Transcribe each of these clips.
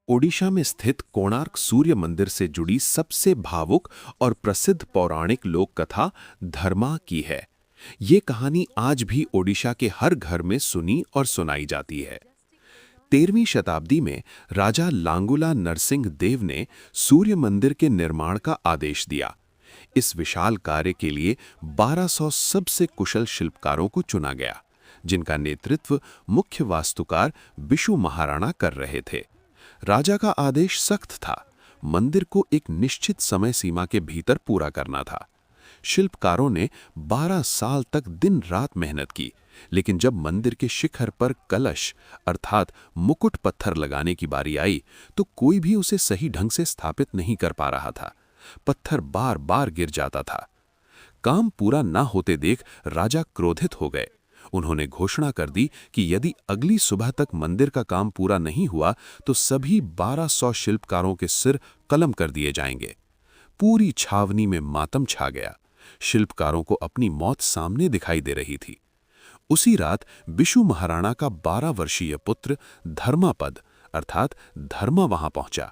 ओडिशा में स्थित कोणार्क सूर्य मंदिर से जुड़ी सबसे भावुक और प्रसिद्ध पौराणिक लोक कथा धर्मा की है। ये कहानी आज भी ओडिशा के हर घर में सुनी और सुनाई जाती है। 13वीं शताब्दी में राजा लांगुला नरसिंह देव ने सूर्य मंदिर के निर्माण का आदेश दिया। इस विशाल कार्य के लिए 1200 सबसे कुशल शिल्पकारों को चुना गया, जिनका नेतृत्व मुख्य वास्तुकार बिशु महाराणा कर रहे थे। राजा का आदेश सख्त था। मंदिर को एक निश्चित समय सीमा के भीतर पूरा करना था। शिल्पकारों ने 12 साल तक दिन रात मेहनत की, लेकिन जब मंदिर के शिखर पर कलश अर्थात मुकुट पत्थर लगाने की बारी आई, तो कोई भी उसे सही ढंग से स्थापित नहीं कर पा रहा था। पत्थर बार बार गिर जाता था। काम पूरा ना होते देख राजा क्रोधित हो गए। उन्होंने घोषणा कर दी कि यदि अगली सुबह तक मंदिर का काम पूरा नहीं हुआ तो सभी 1200 शिल्पकारों के सिर कलम कर दिए जाएंगे। पूरी छावनी में मातम छा गया। शिल्पकारों को अपनी मौत सामने दिखाई दे रही थी। उसी रात बिशु महाराणा का 12 वर्षीय पुत्र धर्मापद अर्थात धर्मा वहां पहुंचा।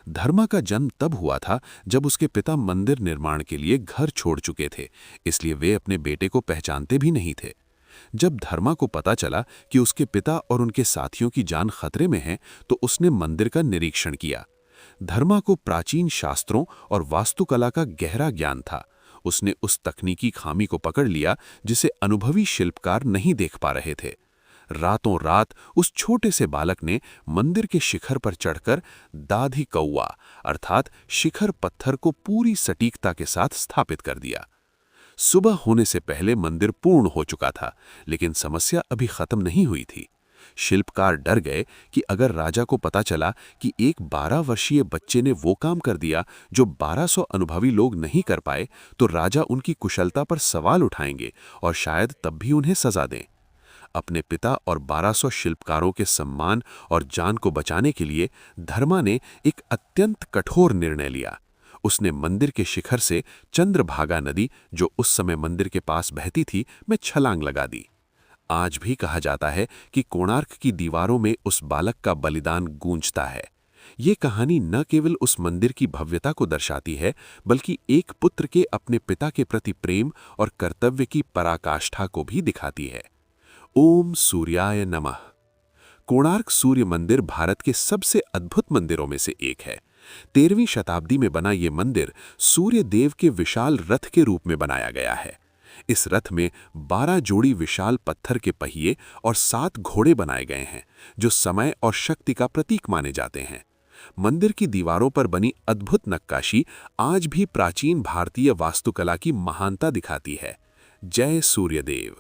धर्मा का जन्म तब हुआ था जब उसके पिता मंदिर निर्माण के लिए घर छोड़ चुके थे, इसलिए वे अपने बेटे को पहचानते भी नहीं थे। जब धर्मा को पता चला कि उसके पिता और उनके साथियों की जान खतरे में है, तो उसने मंदिर का निरीक्षण किया। धर्मा को प्राचीन शास्त्रों और वास्तुकला का गहरा ज्ञान था। उसने उस तकनीकी खामी को पकड़ लिया जिसे अनुभवी शिल्पकार नहीं देख पा रहे थे। रातों रात उस छोटे से बालक ने मंदिर के शिखर पर चढ़कर दाधी कौवा अर्थात शिखर पत्थर को पूरी सटीकता के साथ स्थापित कर दिया। सुबह होने से पहले मंदिर पूर्ण हो चुका था, लेकिन समस्या अभी खत्म नहीं हुई थी। शिल्पकार डर गए कि अगर राजा को पता चला कि एक 12 वर्षीय बच्चे ने वो काम कर दिया जो 1200 अनुभवी लोग नहीं कर पाए, तो राजा उनकी कुशलता पर सवाल उठाएंगे और शायद तब भी उन्हें सजा दें। अपने पिता और 1200 शिल्पकारों के सम्मान और जान को बचाने के लिए धर्मा ने एक अत्यंत कठोर निर्णय लिया। उसने मंदिर के शिखर से चंद्रभागा नदी, जो उस समय मंदिर के पास बहती थी, में छलांग लगा दी। आज भी कहा जाता है कि कोणार्क की दीवारों में उस बालक का बलिदान गूंजता है। ये कहानी न केवल उस मंदिर की भव्यता को दर्शाती है, बल्कि एक पुत्र के अपने पिता के प्रति प्रेम और कर्तव्य की पराकाष्ठा को भी दिखाती है। ओम सूर्याय नमः। कोणार्क सूर्य मंदिर भारत के सबसे अद्भुत मंदिरों में से एक है। 13वीं शताब्दी में बना ये मंदिर सूर्य देव के विशाल रथ के रूप में बनाया गया है। इस रथ में 12 जोड़ी विशाल पत्थर के पहिए और 7 घोड़े बनाए गए हैं, जो समय और शक्ति का प्रतीक माने जाते हैं। मंदिर की दीवारों पर बनी अद्भुत नक्काशी आज भी प्राचीन भारतीय वास्तुकला की महानता दिखाती है। जय सूर्यदेव।